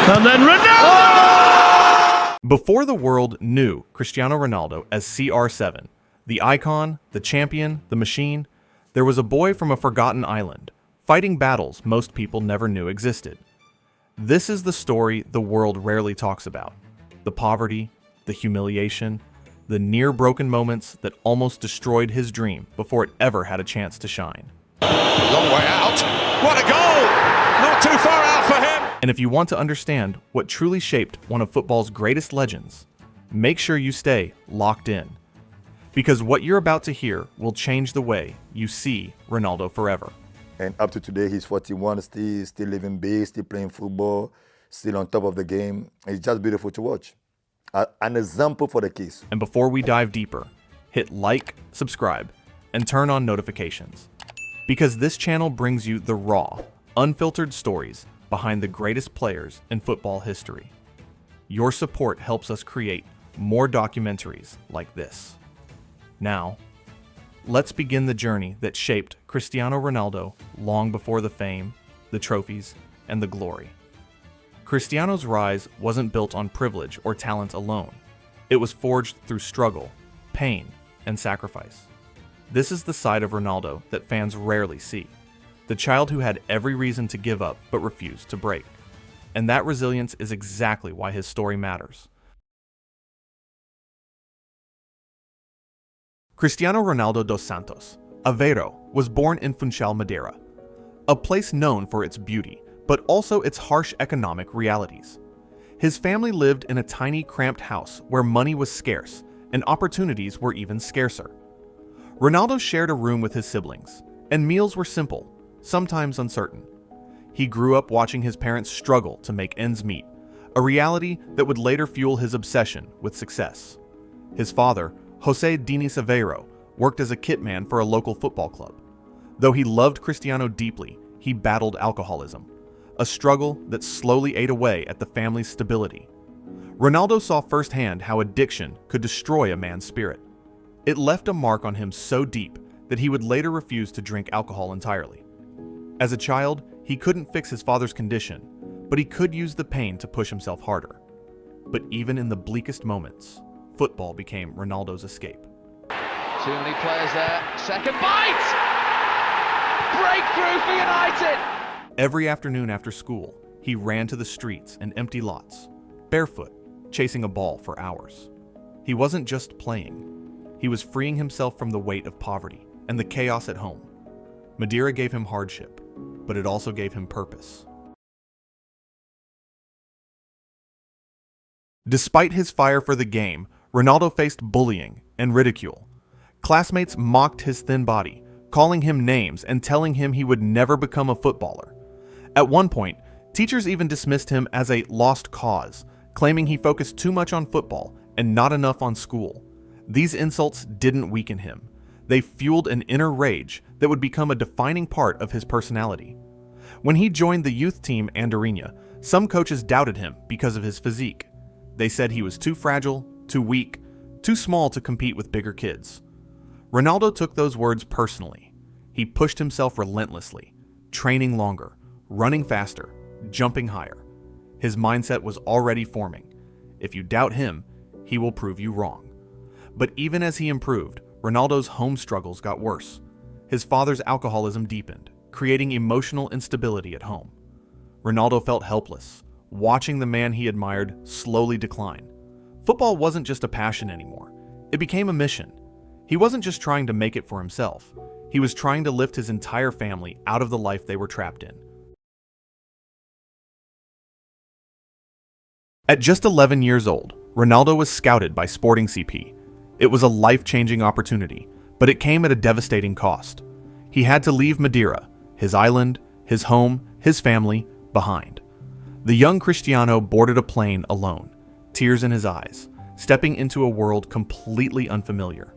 And then Ronaldo! Before the world knew Cristiano Ronaldo as CR7, the icon, the champion, the machine, there was a boy from a forgotten island, fighting battles most people never knew existed. This is the story the world rarely talks about. The poverty, the humiliation, the near-broken moments that almost destroyed his dream before it ever had a chance to shine. Long way out. What a goal! Not too far out for him. And if you want to understand what truly shaped one of football's greatest legends, make sure you stay locked in. Because what you're about to hear will change the way you see Ronaldo forever. And up to today, he's 41, still living big, still playing football, still on top of the game. It's just beautiful to watch. An example for the kids. And before we dive deeper, hit like, subscribe, and turn on notifications. Because this channel brings you the raw, unfiltered stories behind the greatest players in football history. Your support helps us create more documentaries like this. Now, let's begin the journey that shaped Cristiano Ronaldo long before the fame, the trophies, and the glory. Cristiano's rise wasn't built on privilege or talent alone. It was forged through struggle, pain, and sacrifice. This is the side of Ronaldo that fans rarely see. The child who had every reason to give up but refused to break. And that resilience is exactly why his story matters. Cristiano Ronaldo dos Santos, Aveiro, was born in Funchal, Madeira, a place known for its beauty, but also its harsh economic realities. His family lived in a tiny, cramped house where money was scarce and opportunities were even scarcer. Ronaldo shared a room with his siblings, and meals were simple, sometimes uncertain. He grew up watching his parents struggle to make ends meet, a reality that would later fuel his obsession with success. His father, José Diniz Aveiro, worked as a kitman for a local football club. Though he loved Cristiano deeply, he battled alcoholism, a struggle that slowly ate away at the family's stability. Ronaldo saw firsthand how addiction could destroy a man's spirit. It left a mark on him so deep that he would later refuse to drink alcohol entirely. As a child, he couldn't fix his father's condition, but he could use the pain to push himself harder. But even in the bleakest moments, football became Ronaldo's escape. Too many players there. Second bite! Breakthrough for United! Every afternoon after school, he ran to the streets and empty lots, barefoot, chasing a ball for hours. He wasn't just playing. He was freeing himself from the weight of poverty and the chaos at home. Madeira gave him hardship, but it also gave him purpose. Despite his fire for the game, Ronaldo faced bullying and ridicule. Classmates mocked his thin body, calling him names and telling him he would never become a footballer. At one point, teachers even dismissed him as a lost cause, claiming he focused too much on football and not enough on school. These insults didn't weaken him. They fueled an inner rage that would become a defining part of his personality. When he joined the youth team Andorinha, some coaches doubted him because of his physique. They said he was too fragile, too weak, too small to compete with bigger kids. Ronaldo took those words personally. He pushed himself relentlessly, training longer, running faster, jumping higher. His mindset was already forming. If you doubt him, he will prove you wrong. But even as he improved, Ronaldo's home struggles got worse. His father's alcoholism deepened, creating emotional instability at home. Ronaldo felt helpless, watching the man he admired slowly decline. Football wasn't just a passion anymore. It became a mission. He wasn't just trying to make it for himself. He was trying to lift his entire family out of the life they were trapped in. At just 11 years old, Ronaldo was scouted by Sporting CP. It was a life-changing opportunity, but it came at a devastating cost. He had to leave Madeira, his island, his home, his family, behind. The young Cristiano boarded a plane alone, tears in his eyes, stepping into a world completely unfamiliar.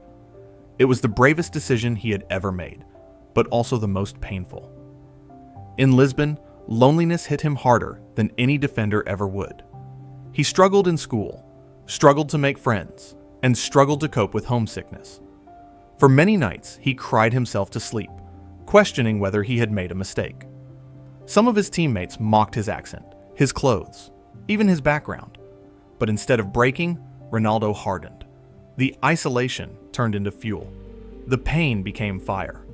It was the bravest decision he had ever made, but also the most painful. In Lisbon, loneliness hit him harder than any defender ever would. He struggled in school, struggled to make friends, and struggled to cope with homesickness. For many nights, he cried himself to sleep, questioning whether he had made a mistake. Some of his teammates mocked his accent, his clothes, even his background. But instead of breaking, Ronaldo hardened. The isolation turned into fuel. The pain became fire.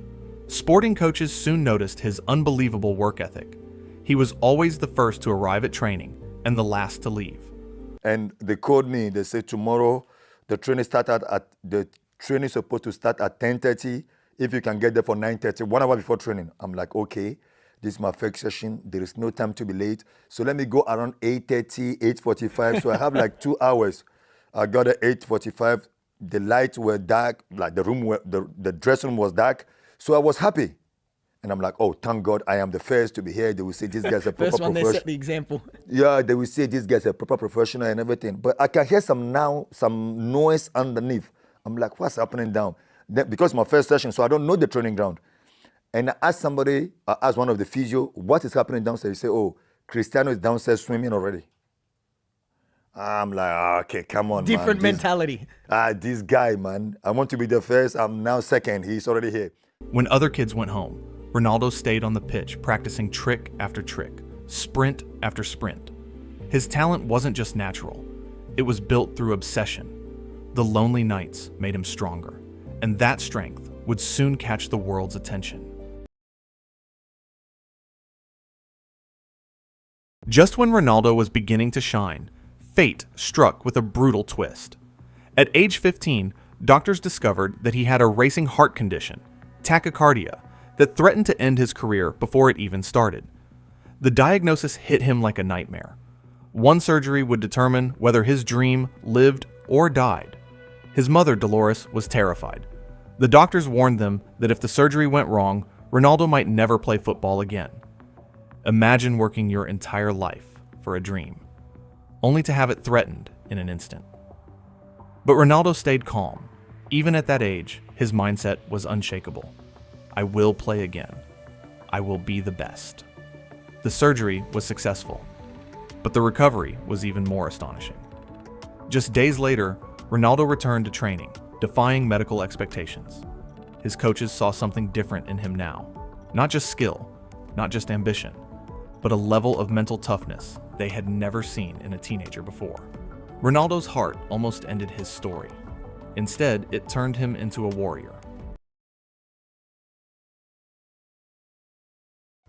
Sporting coaches soon noticed his unbelievable work ethic. He was always the first to arrive at training and the last to leave. And they called me. They said tomorrow the training is supposed to start at 10:30. If you can get there for 9:30, 1 hour before training. I'm like, okay, this is my first session. There is no time to be late. So let me go around 8:30, 8:45. So I have like 2 hours. I got at 8:45. The lights were dark, like the dressing room was dark. So I was happy. And I'm like, oh, thank God I am the first to be here. They will say this guy's a proper First one, they professional. set the example. Yeah, they will say this guy's a proper professional and everything. But I can hear some noise underneath. I'm like, what's happening down? Then, because my first session, so I don't know the training ground. And I asked one of the physio, what is happening downstairs? He said, oh, Cristiano is downstairs swimming already. I'm like, okay, come on, Different man. mentality. This guy, man, I want to be the first. I'm now second. He's already here. When other kids went home, Ronaldo stayed on the pitch practicing trick after trick, sprint after sprint. His talent wasn't just natural. It was built through obsession. The lonely nights made him stronger, and that strength would soon catch the world's attention. Just when Ronaldo was beginning to shine, fate struck with a brutal twist. At age 15, doctors discovered that he had a racing heart condition, tachycardia, that threatened to end his career before it even started. The diagnosis hit him like a nightmare. One surgery would determine whether his dream lived or died. His mother, Dolores, was terrified. The doctors warned them that if the surgery went wrong, Ronaldo might never play football again. Imagine working your entire life for a dream, only to have it threatened in an instant. But Ronaldo stayed calm. Even at that age, his mindset was unshakable. I will play again. I will be the best. The surgery was successful, but the recovery was even more astonishing. Just days later, Ronaldo returned to training, defying medical expectations. His coaches saw something different in him now. Not just skill, not just ambition, but a level of mental toughness they had never seen in a teenager before. Ronaldo's heart almost ended his story. Instead, it turned him into a warrior.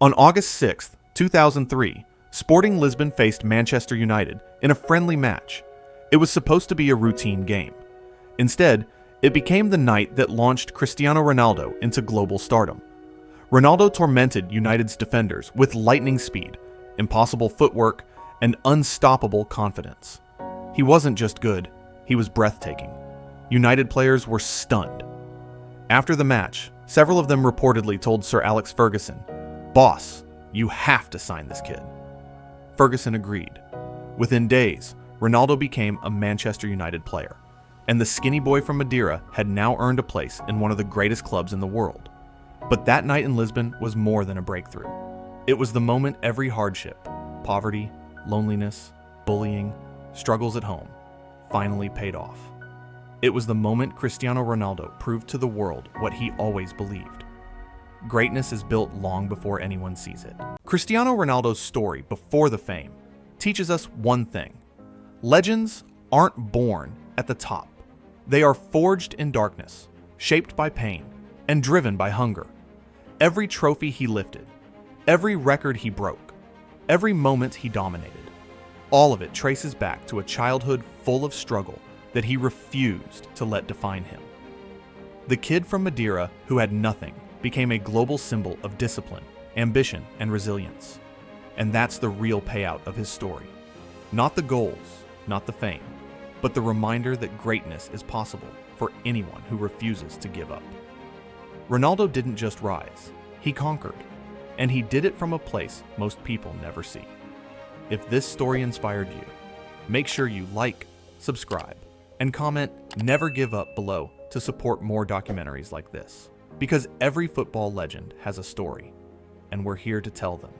On August 6, 2003, Sporting Lisbon faced Manchester United in a friendly match. It was supposed to be a routine game. Instead, it became the night that launched Cristiano Ronaldo into global stardom. Ronaldo tormented United's defenders with lightning speed, impossible footwork, and unstoppable confidence. He wasn't just good, he was breathtaking. United players were stunned. After the match, several of them reportedly told Sir Alex Ferguson, "Boss, you have to sign this kid." Ferguson agreed. Within days, Ronaldo became a Manchester United player, and the skinny boy from Madeira had now earned a place in one of the greatest clubs in the world. But that night in Lisbon was more than a breakthrough. It was the moment every hardship, poverty, loneliness, bullying, struggles at home, finally paid off. It was the moment Cristiano Ronaldo proved to the world what he always believed. Greatness is built long before anyone sees it. Cristiano Ronaldo's story before the fame teaches us one thing. Legends aren't born at the top. They are forged in darkness, shaped by pain, and driven by hunger. Every trophy he lifted, every record he broke, every moment he dominated, all of it traces back to a childhood full of struggle that he refused to let define him. The kid from Madeira who had nothing became a global symbol of discipline, ambition, and resilience. And that's the real payout of his story. Not the goals, not the fame, but the reminder that greatness is possible for anyone who refuses to give up. Ronaldo didn't just rise, he conquered, and he did it from a place most people never see. If this story inspired you, make sure you like, subscribe, and comment "Never Give Up" below to support more documentaries like this. Because every football legend has a story, and we're here to tell them.